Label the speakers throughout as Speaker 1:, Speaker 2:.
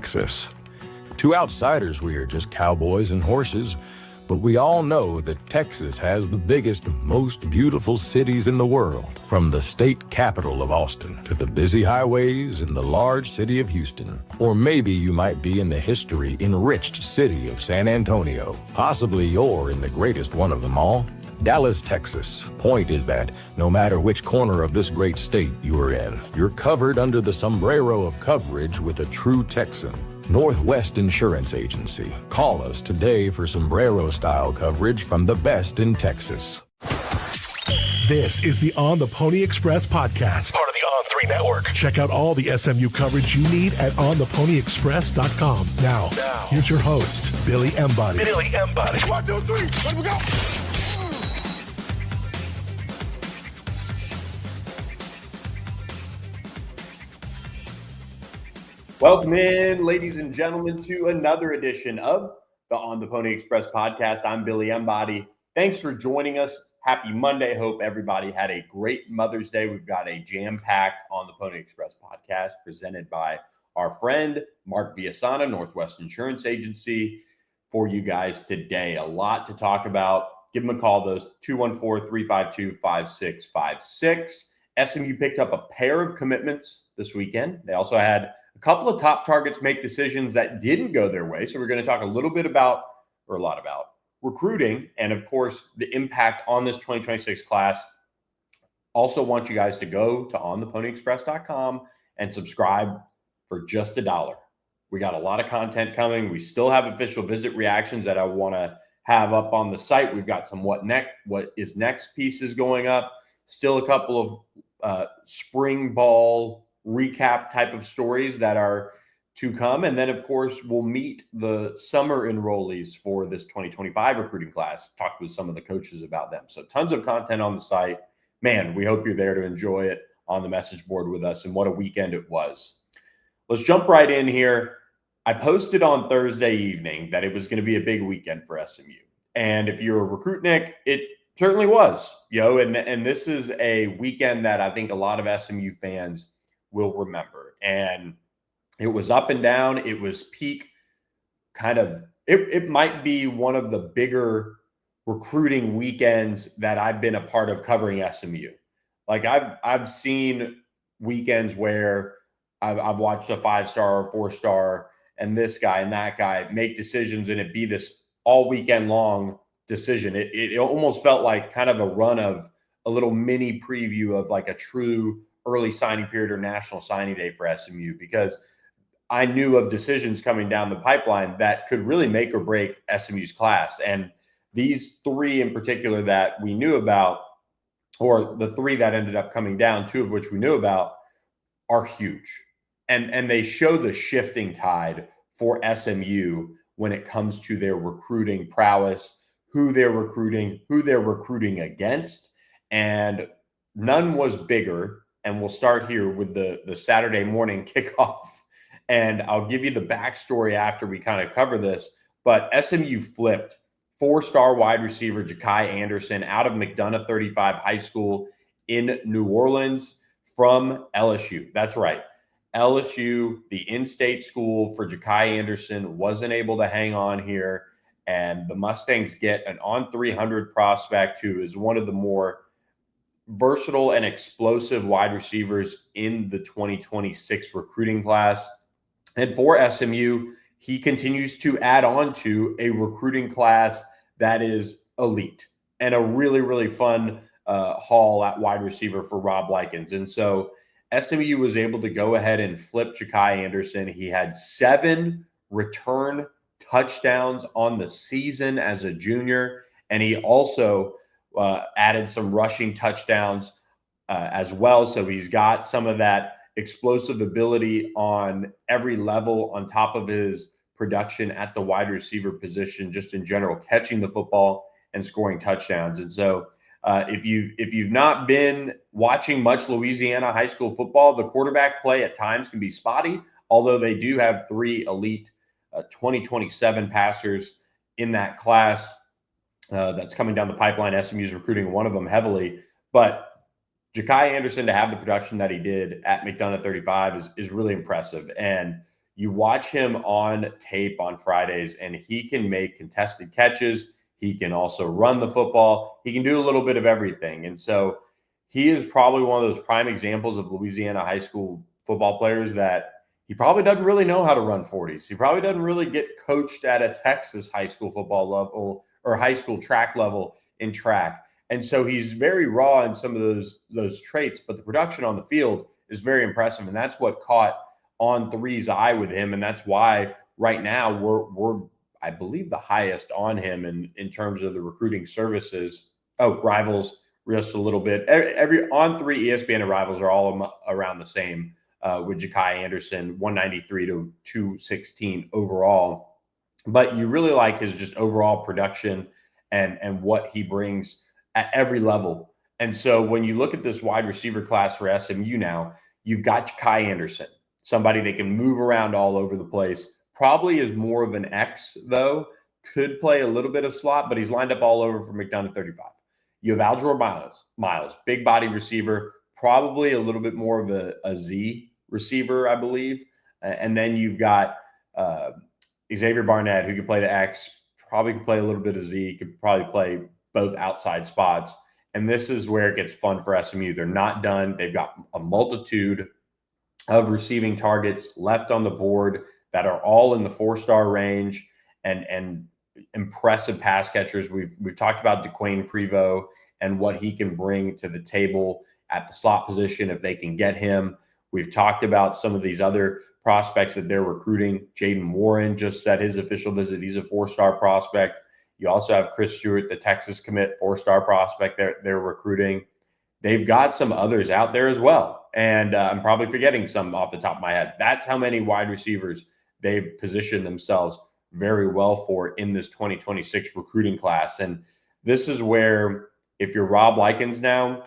Speaker 1: Texas. To outsiders, we are just cowboys and horses, but we all know that Texas has the biggest, most beautiful cities in the world, from the state capital of Austin to the busy highways in the large city of Houston. Or maybe you might be in the history-enriched city of San Antonio. Possibly you're in the greatest one of them all, Dallas, Texas. Point is that no matter which corner of this great state you are in, you're covered under the sombrero of coverage with a true Texan. Northwest Insurance Agency. Call us today for sombrero-style coverage from the best in Texas.
Speaker 2: This is the On the Pony Express podcast, part of the On3 network. Check out all the SMU coverage you need at ontheponyexpress.com. Now, here's your host, Billy Embody.
Speaker 3: 1, 2, 3, let me go. Welcome in, ladies and gentlemen, to another edition of the On the Pony Express podcast. I'm Billy Embody. Thanks for joining us. Happy Monday. Hope everybody had a great Mother's Day. We've got a jam-packed On the Pony Express podcast presented by our friend Mark Villasana, Northwest Insurance Agency, for you guys today. A lot to talk about. Give them a call, those 214-352-5656. SMU picked up a pair of commitments this weekend. They also had a couple of top targets make decisions that didn't go their way. So we're going to talk a lot about recruiting and, of course, the impact on this 2026 class. Also want you guys to go to ontheponyexpress.com and subscribe for just $1. We got a lot of content coming. We still have official visit reactions that I want to have up on the site. We've got some what is next pieces going up. Still a couple of spring ball recap type of stories that are to come. And then, of course, we'll meet the summer enrollees for this 2025 recruiting class, talk with some of the coaches about them. So tons of content on the site. Man, we hope you're there to enjoy it on the message board with us. And what a weekend it was. Let's jump right in here. I posted on Thursday evening that it was going to be a big weekend for SMU. And if you're a recruitnik, it certainly was, and this is a weekend that I think a lot of SMU fans will remember. And it was up and down. It was peak it might be one of the bigger recruiting weekends that I've been a part of covering SMU. Like I've seen weekends where I've watched a 5-star or 4-star and this guy and that guy make decisions and it be this all weekend long decision. It almost felt like kind of a run of a little mini preview of like a true early signing period or national signing day for SMU, because I knew of decisions coming down the pipeline that could really make or break SMU's class. And these three in particular that we knew about, or the three that ended up coming down, two of which we knew about, are huge. And they show the shifting tide for SMU when it comes to their recruiting prowess, who they're recruiting against. And none was bigger. And we'll start here with the Saturday morning kickoff. And I'll give you the backstory after we kind of cover this. But SMU flipped 4-star wide receiver Jakai Anderson out of McDonough 35 High School in New Orleans from LSU. That's right. LSU, the in-state school for Jakai Anderson, wasn't able to hang on here. And the Mustangs get an on-300 prospect who is one of the more versatile and explosive wide receivers in the 2026 recruiting class. And for SMU, he continues to add on to a recruiting class that is elite and a really, really fun haul at wide receiver for Rob Likens. And so SMU was able to go ahead and flip Jakai Anderson. He had 7 return touchdowns on the season as a junior, and he also added some rushing touchdowns as well. So he's got some of that explosive ability on every level on top of his production at the wide receiver position, just in general, catching the football and scoring touchdowns. And so if you've not been watching much Louisiana high school football, the quarterback play at times can be spotty, although they do have 3 elite 2027 passers in that class. That's coming down the pipeline. SMU is recruiting one of them heavily. But Jakai Anderson, to have the production that he did at McDonough 35 is really impressive. And, you watch him on tape on Fridays, and he can make contested catches. He can also run the football. He can do a little bit of everything. And so he is probably one of those prime examples of Louisiana high school football players that he probably doesn't really know how to run 40s. He probably doesn't really get coached at a Texas high school football level or high school track level in track. And so he's very raw in some of those traits, but the production on the field is very impressive. And that's what caught On3's eye with him. And that's why right now we're I believe, the highest on him in terms of the recruiting services. Oh, Rivals just a little bit. Every On3, ESPN, and Rivals are all around the same with Jakai Anderson, 193 to 216 overall. But you really like his just overall production and what he brings at every level. And so when you look at this wide receiver class for SMU now, you've got Jakai Anderson, somebody that can move around all over the place. Probably is more of an X, though. Could play a little bit of slot, but he's lined up all over for McDonough 35. You have Aldror Miles, big body receiver, probably a little bit more of a Z receiver, I believe. And then you've got Xavier Barnett, who could play the X, probably could play a little bit of Z, could probably play both outside spots. And this is where it gets fun for SMU. They're not done. They've got a multitude of receiving targets left on the board that are all in the 4-star range and impressive pass catchers. We've talked about DeQuayne Prevost and what he can bring to the table at the slot position if they can get him. We've talked about some of these other prospects that they're recruiting. Jaden Warren just set his official visit. He's a 4-star prospect. You also have Chris Stewart, the Texas commit, 4-star prospect they're recruiting. They've got some others out there as well. And I'm probably forgetting some off the top of my head. That's how many wide receivers they've positioned themselves very well for in this 2026 recruiting class. And this is where, if you're Rob Likens now,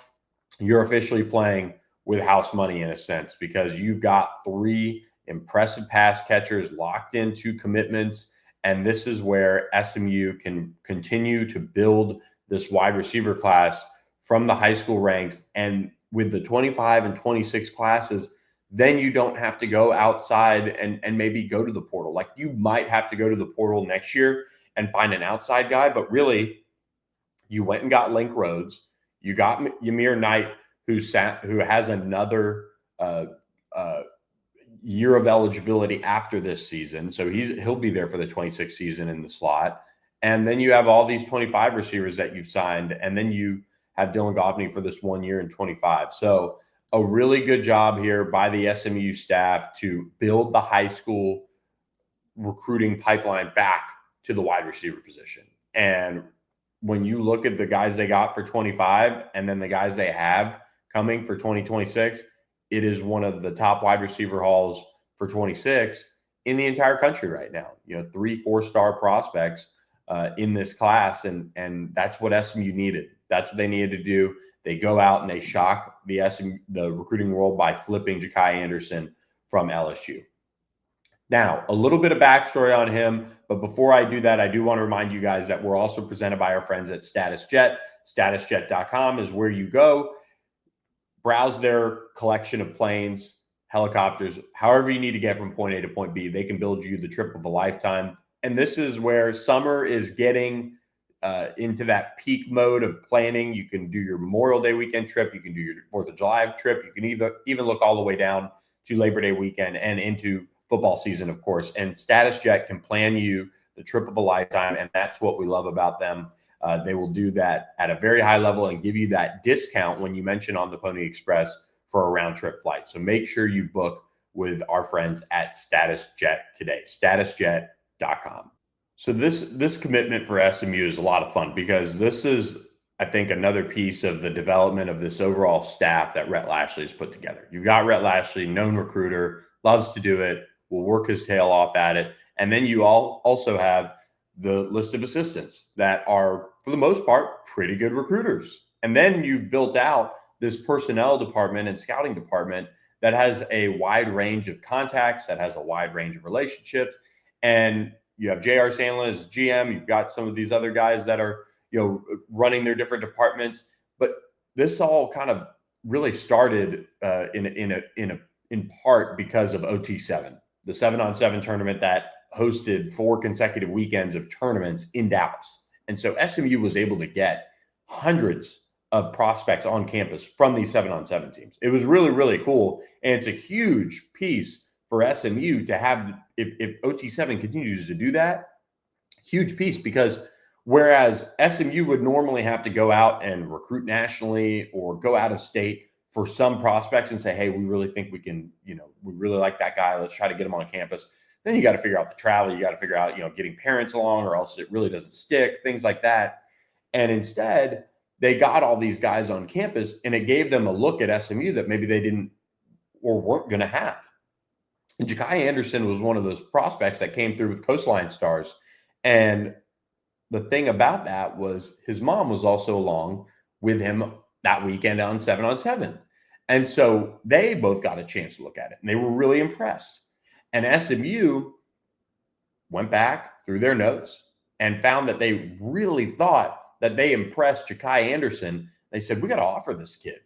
Speaker 3: you're officially playing with house money in a sense, because you've got 3 impressive pass catchers locked into commitments. And this is where SMU can continue to build this wide receiver class from the high school ranks. And with the 25 and 26 classes, then you don't have to go outside and maybe go to the portal. Like, you might have to go to the portal next year and find an outside guy, but really you went and got Link Rhodes. You got Ymir Knight, who has another year of eligibility after this season. So he'll be there for the 26 season in the slot. And then you have all these 25 receivers that you've signed. And then you have Dylan Goffney for this 1 year in 25. So a really good job here by the SMU staff to build the high school recruiting pipeline back to the wide receiver position. And when you look at the guys they got for 25 and then the guys they have coming for 2026, it is one of the top wide receiver hauls for 26 in the entire country right now. 3 4-star prospects in this class. And that's what SMU needed. That's what they needed to do. They go out and they shock the recruiting world by flipping Jakai Anderson from LSU. Now, a little bit of backstory on him, but before I do that, I do want to remind you guys that we're also presented by our friends at StatusJet. StatusJet.com is where you go. Browse their collection of planes, helicopters, however you need to get from point A to point B. They can build you the trip of a lifetime. And this is where summer is getting into that peak mode of planning. You can do your Memorial Day weekend trip. You can do your 4th of July trip. You can even look all the way down to Labor Day weekend and into football season, of course. And StatusJet can plan you the trip of a lifetime. And that's what we love about them. They will do that at a very high level and give you that discount when you mention On the Pony Express for a round trip flight. So make sure you book with our friends at StatusJet today, statusjet.com. So this commitment for SMU is a lot of fun, because this is, I think, another piece of the development of this overall staff that Rhett Lashley has put together. You've got Rhett Lashley, known recruiter, loves to do it, will work his tail off at it. And then you also have the list of assistants that are, for the most part, pretty good recruiters. And then you've built out this personnel department and scouting department that has a wide range of contacts, that has a wide range of relationships. And you have J.R. Sandlin as GM. You've got some of these other guys that are, running their different departments. But this all kind of really started in part because of OT7. the 7-on-7 tournament that hosted 4 consecutive weekends of tournaments in Dallas. And so SMU was able to get hundreds of prospects on campus from these 7-on-7 teams. It was really, really cool. And it's a huge piece for SMU to have, if OT7 continues to do that, huge piece, because whereas SMU would normally have to go out and recruit nationally or go out of state for some prospects and say, hey, we really think we can, we really like that guy. Let's try to get him on campus. Then you got to figure out the travel. You got to figure out, getting parents along, or else it really doesn't stick, things like that. And instead, they got all these guys on campus, and it gave them a look at SMU that maybe they didn't or weren't going to have. And Jakai Anderson was one of those prospects that came through with Coastline Stars. And the thing about that was his mom was also along with him that weekend on 7-on-7. And so they both got a chance to look at it, and they were really impressed. And SMU went back through their notes and found that they really thought that they impressed Jakai Anderson. They said, we got to offer this kid.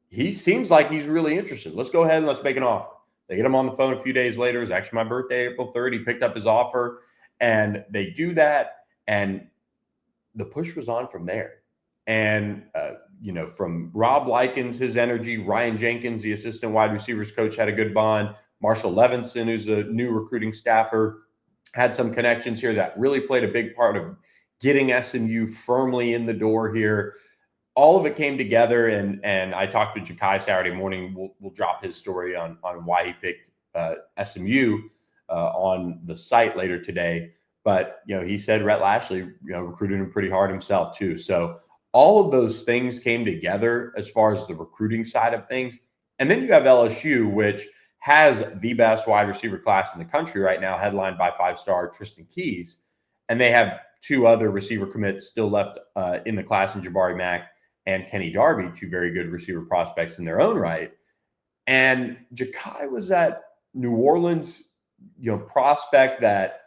Speaker 3: He seems like he's really interested. Let's go ahead and let's make an offer. They get him on the phone a few days later. It was actually my birthday, April 3rd. He picked up his offer, and they do that. And the push was on from there. And, from Rob Likens, his energy, Ryan Jenkins, the assistant wide receivers coach, had a good bond. Marshall Levinson, who's a new recruiting staffer, had some connections here that really played a big part of getting SMU firmly in the door here. All of it came together, and I talked to Jakai Saturday morning. We'll drop his story on why he picked SMU on the site later today. But, he said Rhett Lashley, recruited him pretty hard himself too. So all of those things came together as far as the recruiting side of things. And then you have LSU, which has the best wide receiver class in the country right now, headlined by 5-star Tristan Keys. And they have 2 other receiver commits still left in the class, in Jabari Mack and Kenny Darby, 2 very good receiver prospects in their own right. And Jakai was that New Orleans, prospect that,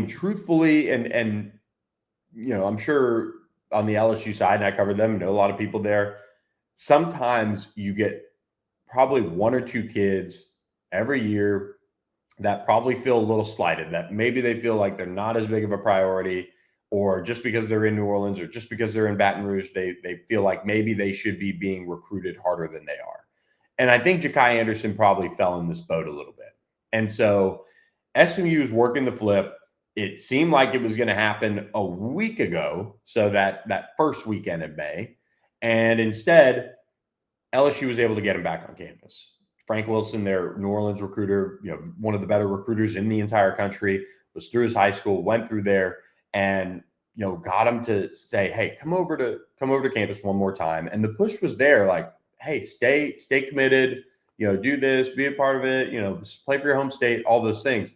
Speaker 3: truthfully, and I'm sure on the LSU side, and I covered them, know a lot of people there, sometimes you get probably 1 or 2 kids every year that probably feel a little slighted, that maybe they feel like they're not as big of a priority, or just because they're in New Orleans or just because they're in Baton Rouge, they feel like maybe they should be being recruited harder than they are. And I think Jakai Anderson probably fell in this boat a little bit. And so SMU is working the flip. It seemed like it was going to happen a week ago, so that first weekend in May. And instead, LSU was able to get him back on campus. Frank Wilson, their New Orleans recruiter, one of the better recruiters in the entire country, was through his high school, went through there, and got him to say, hey, come over to campus one more time. And the push was there, like, hey, stay committed, do this, be a part of it, play for your home state, all those things.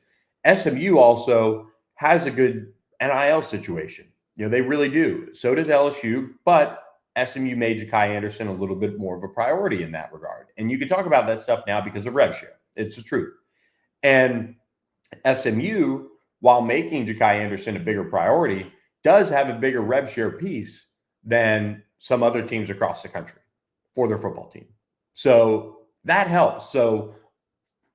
Speaker 3: SMU also has a good NIL situation. They really do. So does LSU, but SMU made Jakai Anderson a little bit more of a priority in that regard. And you can talk about that stuff now because of rev share. It's the truth. And SMU, while making Jakai Anderson a bigger priority, does have a bigger rev share piece than some other teams across the country for their football team. So that helps. So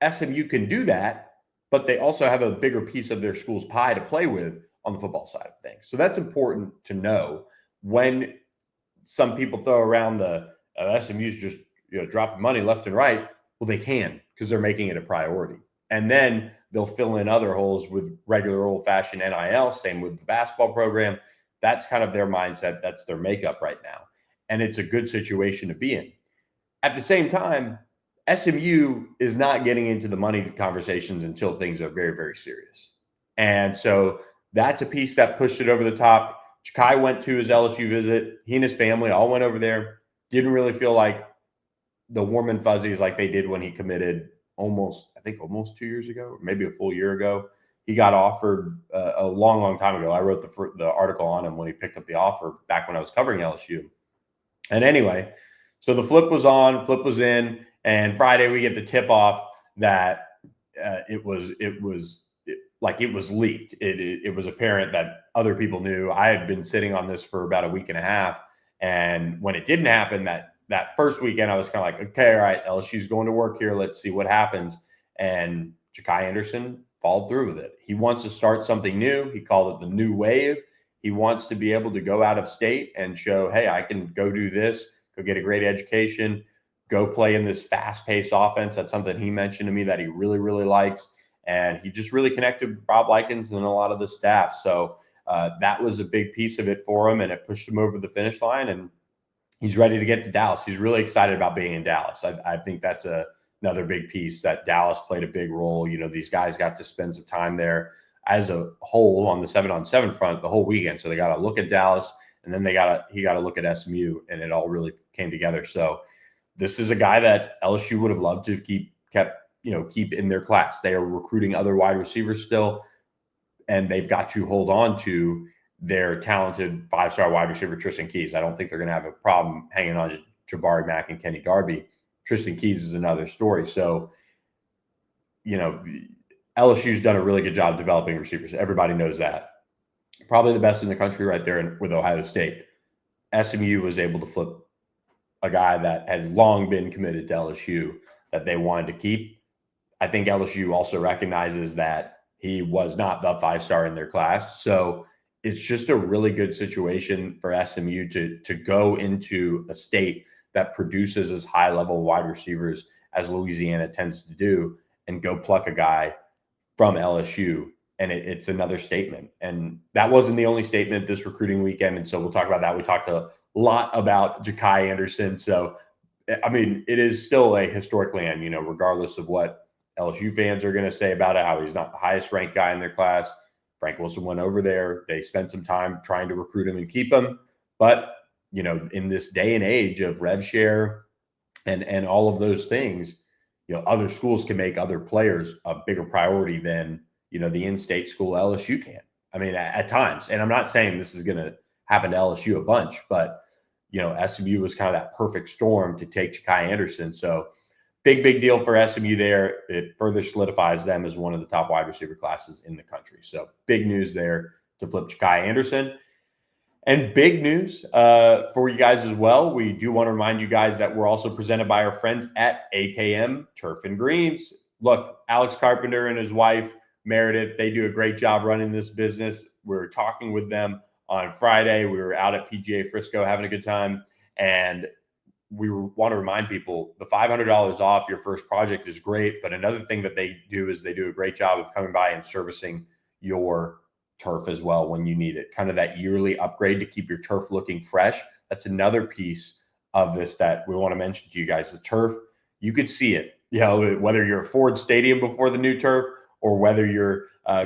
Speaker 3: SMU can do that, but they also have a bigger piece of their school's pie to play with on the football side of things. So that's important to know when some people throw around the SMU's just dropping money left and right. Well, they can, because they're making it a priority. And then they'll fill in other holes with regular old-fashioned NIL, same with the basketball program. That's kind of their mindset. That's their makeup right now. And it's a good situation to be in. At the same time, SMU is not getting into the money conversations until things are very, very serious. And so that's a piece that pushed it over the top. Jakai went to his LSU visit. He and his family all went over there. Didn't really feel like the warm and fuzzies like they did when he committed almost 2 years ago, maybe a full year ago. He got offered a long, long time ago. I wrote the article on him when he picked up the offer back when I was covering LSU. And anyway, so the flip was on, flip was in, and Friday we get the tip off that it was leaked. It was apparent that other people knew. I had been sitting on this for about a week and a half, and when it didn't happen, that first weekend, I was kind of like, okay, all right, LSU's going to work here. Let's see what happens. And Jakai Anderson followed through with it. He wants to start something new. He called it the new wave. He wants to be able to go out of state and show, hey, I can go do this, go get a great education, go play in this fast-paced offense. That's something he mentioned to me that he really, really likes. And he just really connected with Rob Likens and a lot of the staff. So that was a big piece of it for him, and it pushed him over the finish line. And he's ready to get to Dallas. He's really excited about being in Dallas. I think that's another big piece, that Dallas played a big role. You know, these guys got to spend some time there as a whole on the 7-on-7 front the whole weekend. So they got to look at Dallas, and then he got to look at SMU, and it all really came together. So this is a guy that LSU would have loved to keep in their class. They are recruiting other wide receivers still, and they've got to hold on to their talented 5-star wide receiver, Tristan Keys. I don't think they're going to have a problem hanging on to Jabari Mack and Kenny Darby. Tristan Keys is another story. So, you know, LSU's done a really good job developing receivers. Everybody knows that. Probably the best in the country right there with Ohio State. SMU was able to flip a guy that had long been committed to LSU that they wanted to keep. I think LSU also recognizes that he was not the 5-star in their class. So it's just a really good situation for SMU to go into a state that produces as high-level wide receivers as Louisiana tends to do, and go pluck a guy from LSU. And it's another statement. And that wasn't the only statement this recruiting weekend. And so we'll talk about that. We talked a lot about Jakai Anderson. So, I mean, it is still a historic land, you know, regardless of what LSU fans are going to say about it, how he's not the highest ranked guy in their class. Frank Wilson went over there. They spent some time trying to recruit him and keep him. But, you know, in this day and age of rev share and all of those things, you know, other schools can make other players a bigger priority than, you know, the in-state school LSU can. I mean, at times. And I'm not saying this is going to happen to LSU a bunch, but, you know, SMU was kind of that perfect storm to take Jakai Anderson. So big deal for SMU there. It further solidifies them as one of the top wide receiver classes in the country. So big news there to flip Jakai Anderson. And big news for you guys as well. We do want to remind you guys that we're also presented by our friends at AKM Turf and Greens. Look, Alex Carpenter and his wife, Meredith, they do a great job running this business. We were talking with them on Friday. We were out at PGA Frisco having a good time. And we want to remind people the $500 off your first project is great. But another thing that they do is they do a great job of coming by and servicing your turf as well when you need it. Kind of that yearly upgrade to keep your turf looking fresh. That's another piece of this that we want to mention to you guys. The turf, you could see it, you know, whether you're at Ford Stadium before the new turf or whether you're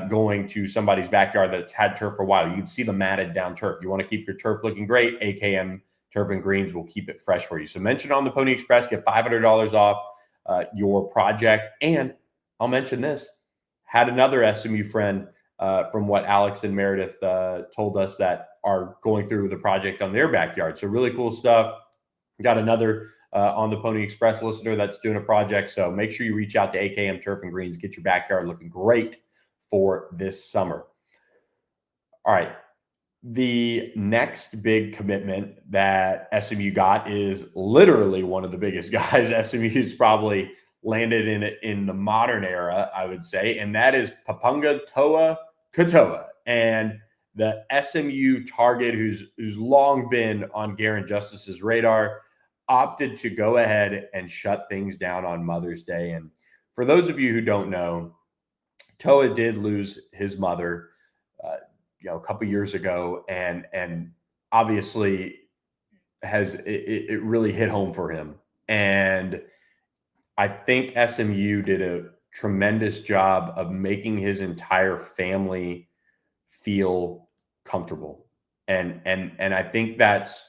Speaker 3: going to somebody's backyard that's had turf for a while. You can see the matted down turf. You want to keep your turf looking great. AKM Turf and Greens will keep it fresh for you. So mention on the Pony Express, get $500 off your project. And I'll mention this, had another SMU friend from what Alex and Meredith told us that are going through the project on their backyard. So really cool stuff. Got another on the Pony Express listener that's doing a project. So make sure you reach out to AKM Turf and Greens. Get your backyard looking great for this summer. All right. The next big commitment that SMU got is literally one of the biggest guys SMU's probably landed in the modern era, I would say, and that is Papanga Toa Katoa. And the SMU target who's long been on Garen Justice's radar opted to go ahead and shut things down on Mother's Day. And for those of you who don't know, Toa did lose his mother a couple years ago, and obviously it really hit home for him. And I think SMU did a tremendous job of making his entire family feel comfortable. And I think that's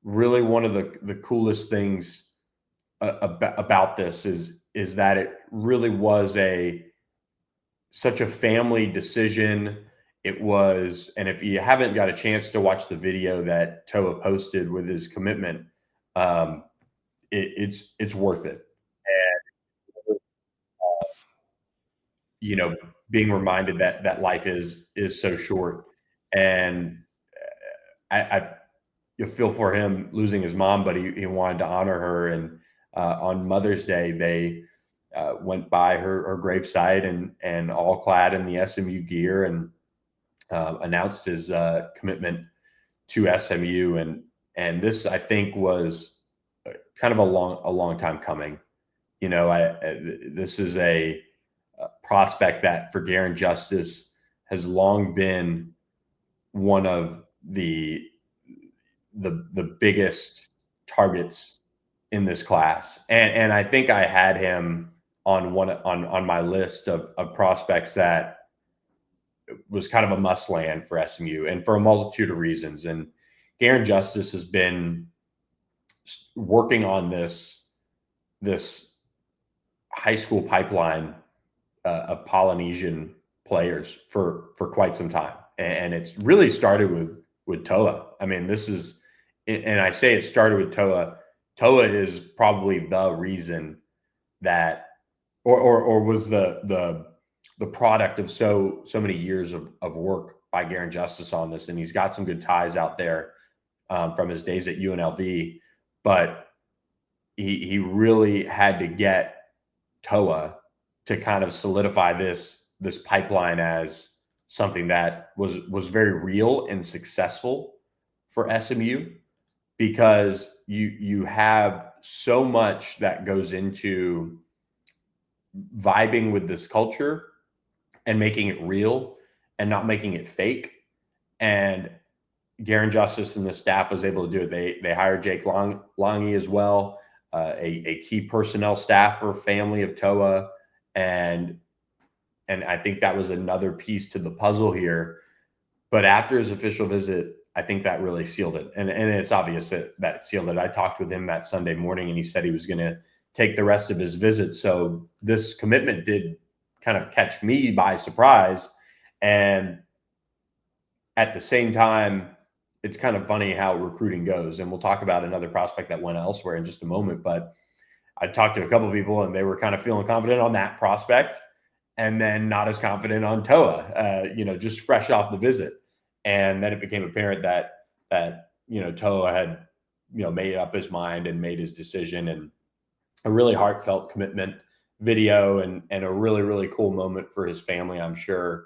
Speaker 3: really one of the coolest things about this is that it really was such a family decision. It was, and if you haven't got a chance to watch the video that Toa posted with his commitment, it's worth it. And being reminded that life is so short, and I feel for him losing his mom, but he wanted to honor her. And on Mother's Day, they went by her gravesite and all clad in the SMU gear and announced his commitment to SMU. And this, I think, was kind of a long time coming. This is a prospect that for Garen Justice has long been one of the biggest targets in this class. And I think I had him on my list of prospects that was kind of a must land for SMU, and for a multitude of reasons. And Garen Justice has been working on this high school pipeline of Polynesian players for quite some time. And it's really started with Toa. I mean, and I say it started with Toa. Toa is probably the reason that, or was the product of so many years of work by Garen Justice on this. And he's got some good ties out there from his days at UNLV, but he really had to get Toa to kind of solidify this pipeline as something that was very real and successful for SMU, because you have so much that goes into vibing with this culture and making it real and not making it fake. And Garen Justice and the staff was able to do it. They hired Jake Longy as well, a key personnel staffer, family of Toa, and I think that was another piece to the puzzle here. But after his official visit, I think that really sealed it. And it's obvious that it sealed it. I talked with him that Sunday morning, and he said he was going to take the rest of his visit. So this commitment did kind of catch me by surprise. And at the same time, it's kind of funny how recruiting goes. And we'll talk about another prospect that went elsewhere in just a moment. But I talked to a couple of people, and they were kind of feeling confident on that prospect, and then not as confident on Toa, just fresh off the visit. And then it became apparent that Toa had, made up his mind and made his decision, and a really heartfelt commitment video and a really, really cool moment for his family, I'm sure,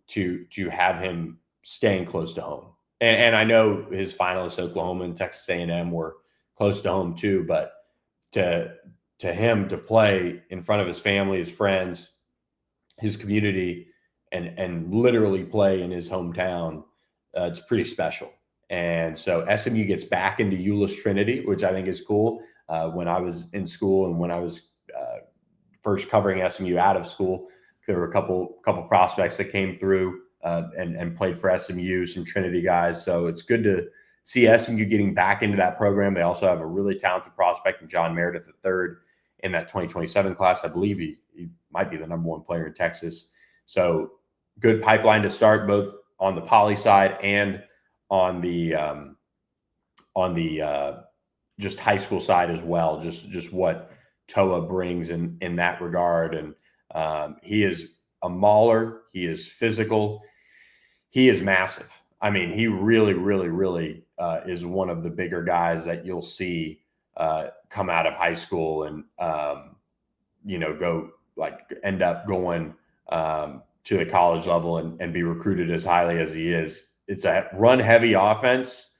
Speaker 3: to have him staying close to home. And I know his finalists, Oklahoma and Texas A&M, were close to home too, but to him to play in front of his family, his friends, his community, and literally play in his hometown, it's pretty special. And so SMU gets back into Euless Trinity, which I think is cool. When I was in school and when I was first covering SMU out of school, there were a couple prospects that came through and played for SMU, some Trinity guys. So it's good to see SMU getting back into that program. They also have a really talented prospect in John Meredith III in that 2027 class. I believe he might be the number one player in Texas. So good pipeline to start, both on the poly side and on the just high school side as well. Just what Toa brings in that regard. And he is a mauler. He is physical. He is massive. I mean, he really, really, really is one of the bigger guys that you'll see come out of high school and, end up going to the college level and be recruited as highly as he is. It's a run-heavy offense.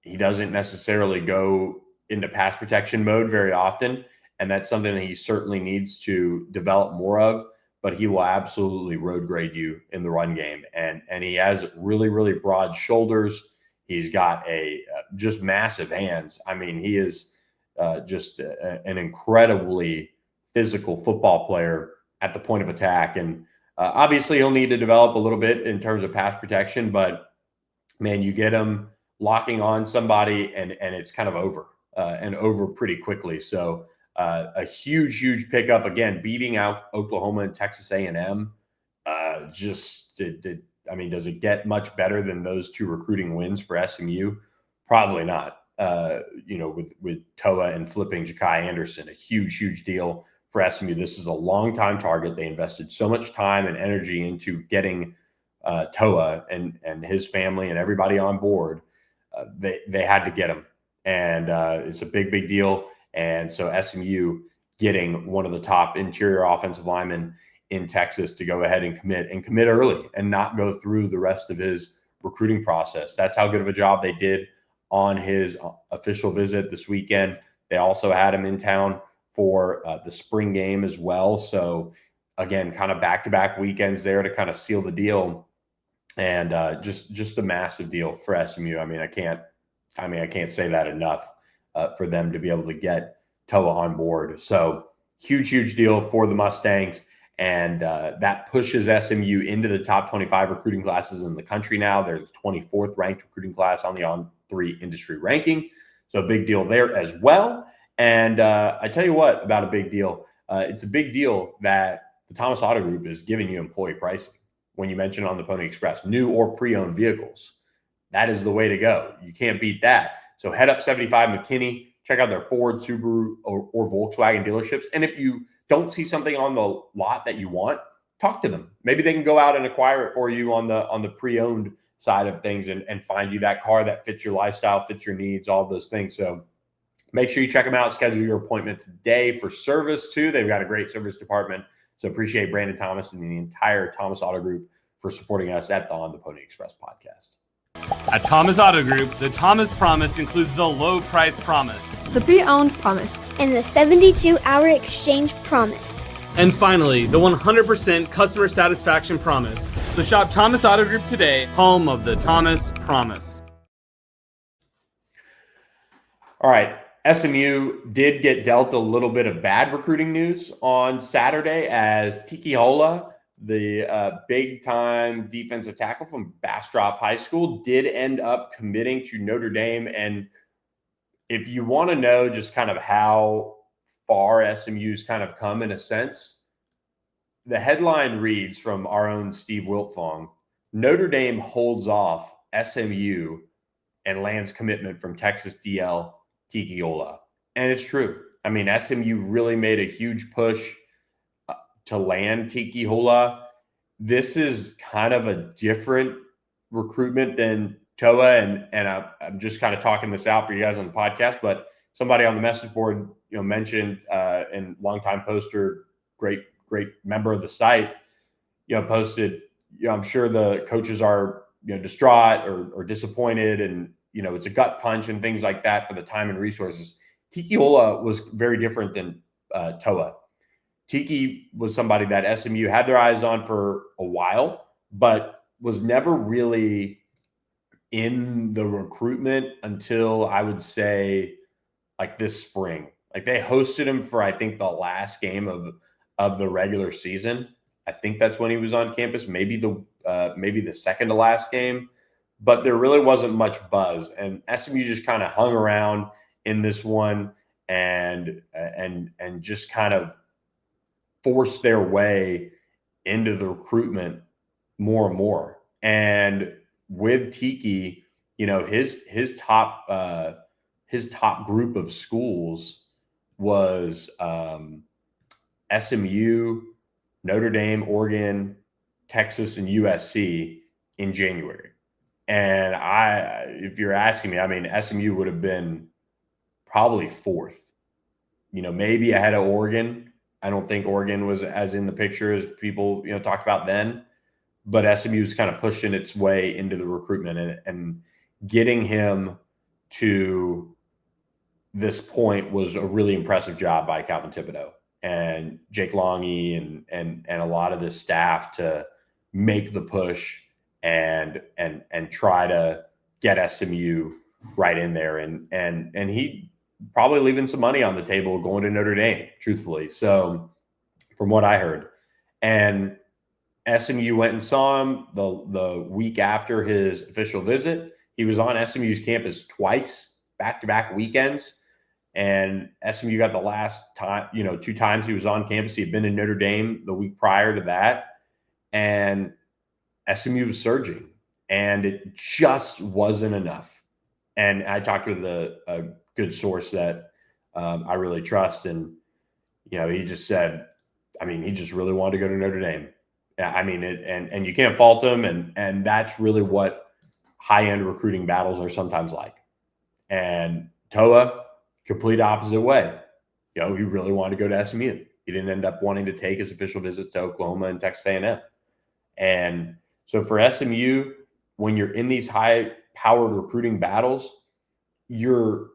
Speaker 3: He doesn't necessarily go into pass protection mode very often, and that's something that he certainly needs to develop more of. But he will absolutely road grade you in the run game. And he has really, really broad shoulders. He's got just massive hands. I mean, he is just an incredibly physical football player at the point of attack. And obviously he'll need to develop a little bit in terms of pass protection, but man, you get him locking on somebody and it's kind of over and over pretty quickly. So a huge pickup, again, beating out Oklahoma and Texas A&M. Does it get much better than those two recruiting wins for SMU? Probably not. With Toa and flipping Jakai Anderson, a huge deal for SMU. This is a long-time target. They invested so much time and energy into getting Toa and his family and everybody on board. They had to get him, and it's a big deal. And so SMU getting one of the top interior offensive linemen in Texas to go ahead and commit early and not go through the rest of his recruiting process. That's how good of a job they did on his official visit this weekend. They also had him in town for the spring game as well. So again, kind of back-to-back weekends there to kind of seal the deal, and just a massive deal for SMU. I can't say that enough for them to be able to get Toa on board. So huge deal for the Mustangs. And that pushes SMU into the top 25 recruiting classes in the country now. They're the 24th ranked recruiting class on the On3 industry ranking. So a big deal there as well. And I tell you what about a big deal. It's a big deal that the Thomas Auto Group is giving you employee pricing. When you mention on the Pony Express, new or pre-owned vehicles, that is the way to go. You can't beat that. So head up 75 McKinney, check out their Ford, Subaru, or Volkswagen dealerships. And if you don't see something on the lot that you want, talk to them. Maybe they can go out and acquire it for you on the pre-owned side of things and find you that car that fits your lifestyle, fits your needs, all those things. So make sure you check them out. Schedule your appointment today for service too. They've got a great service department. So appreciate Brandon Thomas and the entire Thomas Auto Group for supporting us at the On the Pony Express podcast.
Speaker 4: At Thomas Auto Group, the Thomas Promise includes the low price promise,
Speaker 5: the pre-owned promise,
Speaker 6: and the 72-hour exchange promise.
Speaker 4: and finally, the 100% customer satisfaction promise. So shop Thomas Auto Group today, home of the Thomas Promise.
Speaker 3: All right. SMU did get dealt a little bit of bad recruiting news on Saturday as Tiki Hola, the big-time defensive tackle from Bastrop High School, did end up committing to Notre Dame. And if you want to know just kind of how far SMU's kind of come in a sense, the headline reads from our own Steve Wiltfong, Notre Dame holds off SMU and lands commitment from Texas DL Tiki Hola. And it's true. SMU really made a huge push to land Tiki Hola. This is kind of a different recruitment than Toa, and I'm just kind of talking this out for you guys on the podcast, but somebody on the message board, mentioned, and longtime poster, great member of the site, posted, I'm sure the coaches are, distraught or disappointed, and, it's a gut punch and things like that for the time and resources. Tiki Hola was very different than Toa. Tiki was somebody that SMU had their eyes on for a while, but was never really in the recruitment until I would say like this spring. Like they hosted him for, I think, the last game of the regular season. I think that's when he was on campus, maybe the second to last game, but there really wasn't much buzz. And SMU just kind of hung around in this one and just kind of forced their way into the recruitment more and more. And with Tiki, his top group of schools was SMU, Notre Dame, Oregon, Texas, and USC in January. And if you're asking me, SMU would have been probably fourth, maybe ahead of Oregon. I don't think Oregon was as in the picture as people, talked about then, but SMU was kind of pushing its way into the recruitment, and getting him to this point was a really impressive job by Calvin Thibodeau and Jake Longy and a lot of the staff to make the push and try to get SMU right in there. And he probably leaving some money on the table going to Notre Dame, truthfully. So from what I heard, and SMU went and saw him the week after his official visit. He was on SMU's campus twice, back-to-back weekends. And SMU got the last time, 2 times he was on campus. He had been in Notre Dame the week prior to that. And SMU was surging, and it just wasn't enough. And I talked with a good source that I really trust. And, he just said, he just really wanted to go to Notre Dame. And you can't fault him. And that's really what high-end recruiting battles are sometimes like. And Toa, complete opposite way. he really wanted to go to SMU. He didn't end up wanting to take his official visits to Oklahoma and Texas A&M. And so for SMU, when you're in these high-powered recruiting battles, you're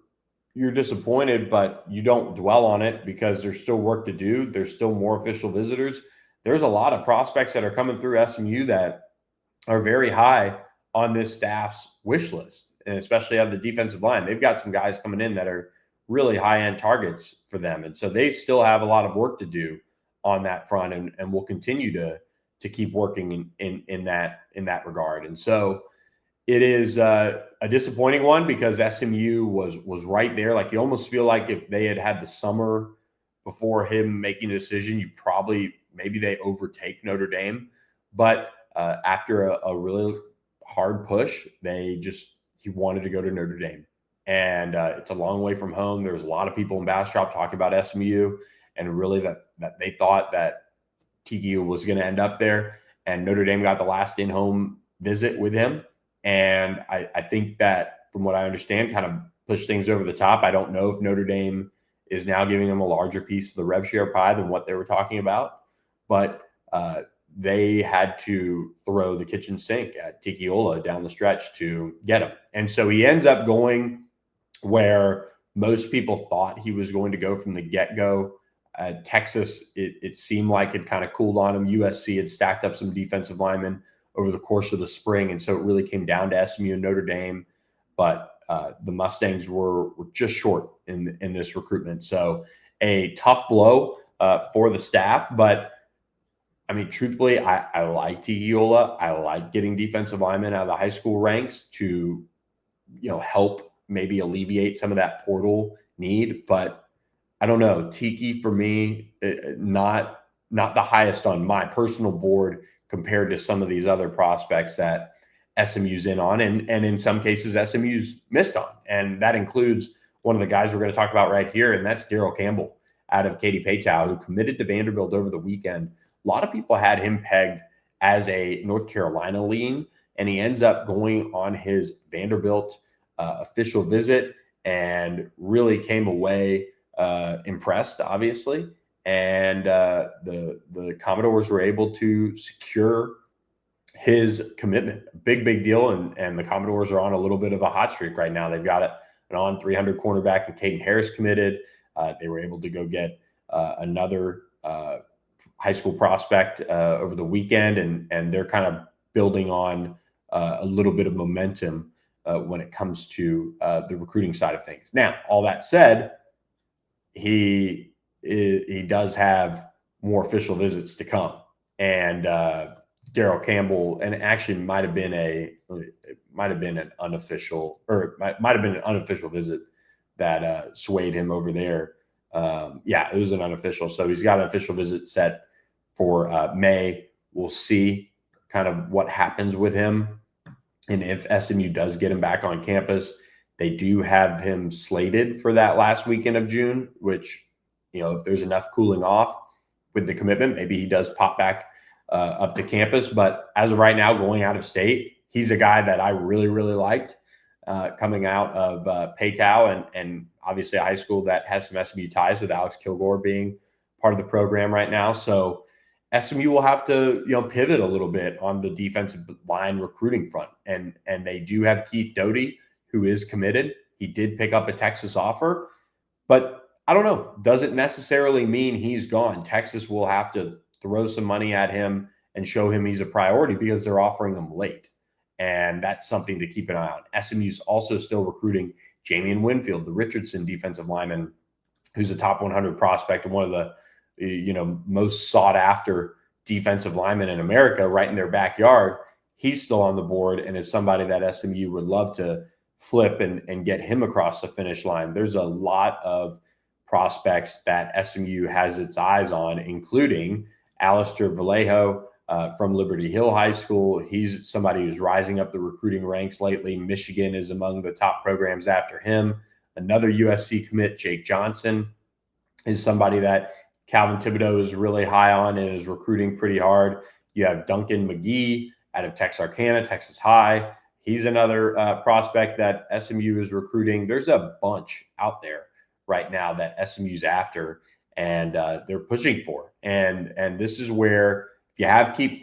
Speaker 3: disappointed, but you don't dwell on it because there's still work to do. There's still more official visitors. There's a lot of prospects that are coming through SMU that are very high on this staff's wish list, and especially on the defensive line. They've got some guys coming in that are really high-end targets for them. And so they still have a lot of work to do on that front, and will continue to keep working in that regard. And so it is a disappointing one because SMU was right there. Like, you almost feel like if they had the summer before him making a decision, maybe they overtake Notre Dame. But after a really hard push, he wanted to go to Notre Dame. And it's a long way from home. There's a lot of people in Bastrop talking about SMU, and really that they thought that Tiki was going to end up there. And Notre Dame got the last in-home visit with him. And I think that, from what I understand, kind of pushed things over the top. I don't know if Notre Dame is now giving him a larger piece of the rev share pie than what they were talking about. But they had to throw the kitchen sink at Tikiola down the stretch to get him. And so he ends up going where most people thought he was going to go from the get-go. Texas, it seemed like it kind of cooled on him. USC had stacked up some defensive linemen over the course of the spring, and so it really came down to SMU and Notre Dame. But the Mustangs were just short in this recruitment. So a tough blow for the staff. But, I mean, truthfully, I like Tikiola. I like getting defensive linemen out of the high school ranks to, help maybe alleviate some of that portal need. But I don't know. Tiki, for me, not the highest on my personal board compared to some of these other prospects that SMU's in on, and in some cases SMU's missed on. And that includes one of the guys we're going to talk about right here, and that's Daryl Campbell out of Katy Paytow, who committed to Vanderbilt over the weekend. A lot of people had him pegged as a North Carolina lean, and he ends up going on his Vanderbilt official visit and really came away impressed, obviously. And the Commodores were able to secure his commitment. Big deal. And the Commodores are on a little bit of a hot streak right now. They've got an on 300 cornerback and Caden Harris committed. They were able to go get another high school prospect over the weekend, and they're kind of building on a little bit of momentum when it comes to the recruiting side of things. Now, all that said, he does have more official visits to come, and Daryl Campbell, and actually might have been an unofficial visit that swayed him over there. It was an unofficial. So he's got an official visit set for May. We'll see kind of what happens with him, and if SMU does get him back on campus. They do have him slated for that last weekend of June, which, if there's enough cooling off with the commitment, maybe he does pop back up to campus. But as of right now, going out of state, he's a guy that I really, really liked coming out of Paytow, and obviously a high school that has some SMU ties, with Alex Kilgore being part of the program right now. So SMU will have to, pivot a little bit on the defensive line recruiting front. And they do have Keith Doty, who is committed. He did pick up a Texas offer, but I don't know. Doesn't necessarily mean he's gone. Texas will have to throw some money at him and show him he's a priority, because they're offering him late. And that's something to keep an eye on. SMU's also still recruiting Jamian Winfield, the Richardson defensive lineman, who's a top 100 prospect and one of the most sought after defensive linemen in America, right in their backyard. He's still on the board and is somebody that SMU would love to flip and get him across the finish line. There's a lot of prospects that SMU has its eyes on, including Alistair Vallejo from Liberty Hill High School. He's somebody who's rising up the recruiting ranks lately. Michigan is among the top programs after him. Another USC commit, Jake Johnson, is somebody that Calvin Thibodeau is really high on and is recruiting pretty hard. You have Duncan McGee out of Texarkana, Texas High. He's another prospect that SMU is recruiting. There's a bunch out there right now that SMU's after and they're pushing for. And this is where if you have Keith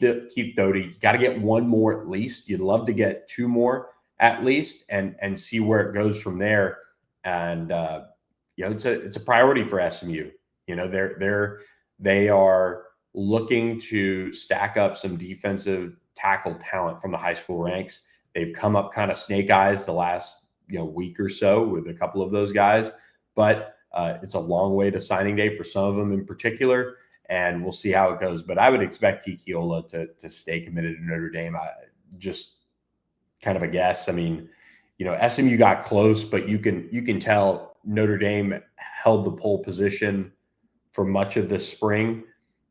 Speaker 3: Doty, you got to get one more at least. You'd love to get two more at least and see where it goes from there. And it's a priority for SMU. They are looking to stack up some defensive tackle talent from the high school ranks. They've come up kind of snake eyes the last week or so with a couple of those guys, but it's a long way to signing day for some of them in particular, and we'll see how it goes. But I would expect Tiki Ola to stay committed to Notre Dame. Just kind of a guess. I mean, SMU got close, but you can tell Notre Dame held the pole position for much of this spring.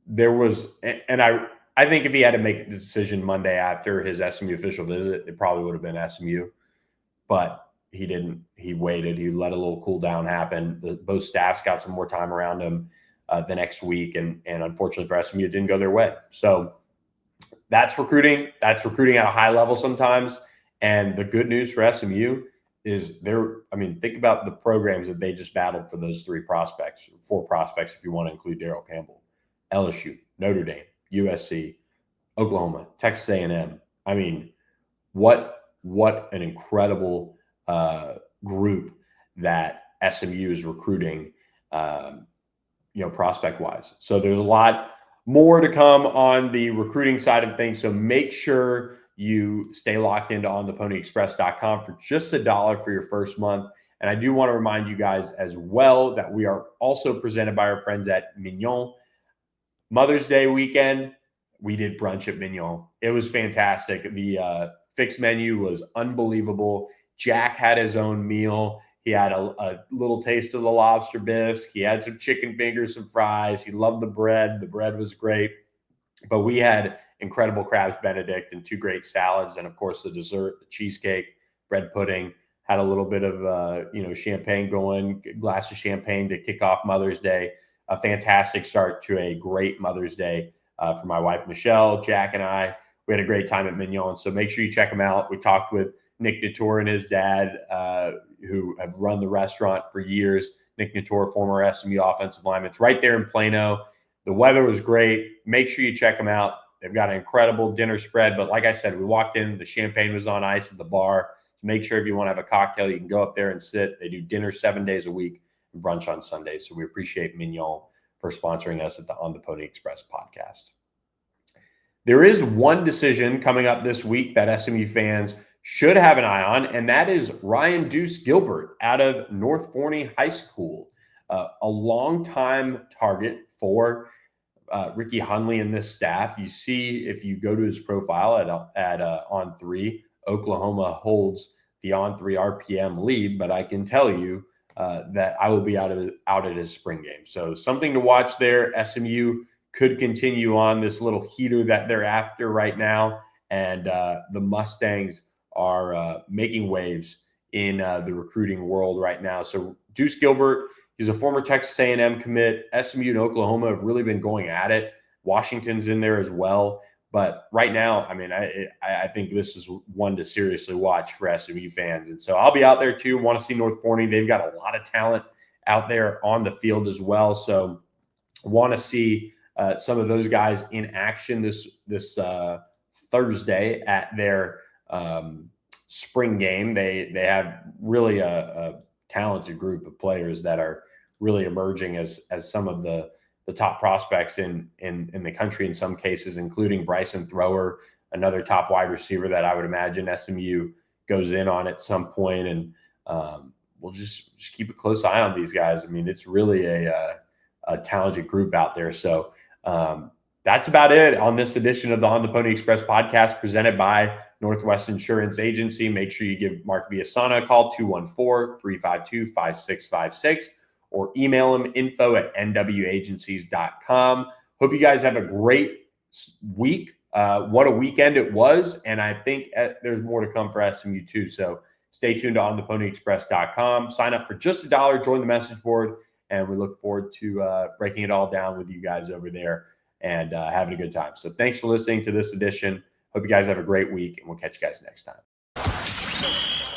Speaker 3: There was, and I think if he had to make the decision Monday after his SMU official visit, it probably would have been SMU, but he didn't. He waited. He let a little cool down happen. Both staffs got some more time around him the next week, and unfortunately for SMU, it didn't go their way. So that's recruiting. That's recruiting at a high level sometimes. And the good news for SMU is think about the programs that they just battled for those four prospects, if you want to include Darrell Campbell: LSU, Notre Dame, USC, Oklahoma, Texas A&M. I mean, what an incredible group that SMU is recruiting, prospect-wise. So there's a lot more to come on the recruiting side of things. So make sure you stay locked into ontheponyexpress.com for just $1 for your first month. And I do want to remind you guys as well that we are also presented by our friends at Mignon. Mother's Day weekend, we did brunch at Mignon. It was fantastic. The fixed menu was unbelievable. Jack had his own meal. He had a little taste of the lobster bisque. He had some chicken fingers, some fries. He loved the bread. The bread was great. But we had incredible crabs Benedict and 2 great salads. And, of course, the dessert, the cheesecake, bread pudding. Had a little bit of, champagne going, a glass of champagne to kick off Mother's Day. A fantastic start to a great Mother's Day for my wife, Michelle, Jack, and I. We had a great time at Mignon. So make sure you check them out. We talked with Nick Nator and his dad, who have run the restaurant for years. Nick Nator, former SMU offensive lineman. It's right there in Plano. The weather was great. Make sure you check them out. They've got an incredible dinner spread. But like I said, we walked in, the champagne was on ice at the bar. So make sure if you want to have a cocktail, you can go up there and sit. They do dinner 7 days a week and brunch on Sundays. So we appreciate Mignon for sponsoring us at the On the Pony Express podcast. There is one decision coming up this week that SMU fans should have an eye on, and that is Ryan Deuce Gilbert out of North Forney High School, a longtime target for Ricky Hunley and this staff. You see, if you go to his profile at On3, Oklahoma holds the On3 RPM lead, but I can tell you that I will be out at his spring game. So something to watch there. SMU could continue on this little heater that they're after right now, and the Mustangs are making waves in the recruiting world right now. So Deuce Gilbert, he's a former Texas A&M commit. SMU and Oklahoma have really been going at it. Washington's in there as well. But right now, I think this is one to seriously watch for SMU fans. And so I'll be out there too. Want to see North Forney. They've got a lot of talent out there on the field as well. So want to see some of those guys in action this Thursday at their spring game. They have really a talented group of players that are really emerging as some of the top prospects in the country in some cases, including Bryson Thrower, another top wide receiver that I would imagine SMU goes in on at some point. And we'll just keep a close eye on these guys. It's really a talented group out there. So that's about it on this edition of the On the Pony Express podcast presented by Northwest Insurance Agency. Make sure you give Mark Villasana a call, 214-352-5656, or email him info@nwagencies.com. Hope you guys have a great week. What a weekend it was. And I think there's more to come for SMU too. So stay tuned to ontheponyexpress.com. Sign up for just $1, join the message board, and we look forward to breaking it all down with you guys over there and having a good time. So thanks for listening to this edition. Hope you guys have a great week, and we'll catch you guys next time.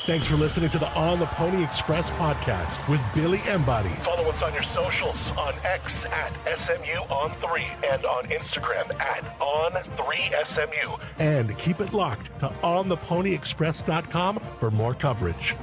Speaker 2: Thanks for listening to the On the Pony Express podcast with Billy Embody. Follow us on your socials on X at SMU on 3 and on Instagram at on3SMU. And keep it locked to ontheponyexpress.com for more coverage.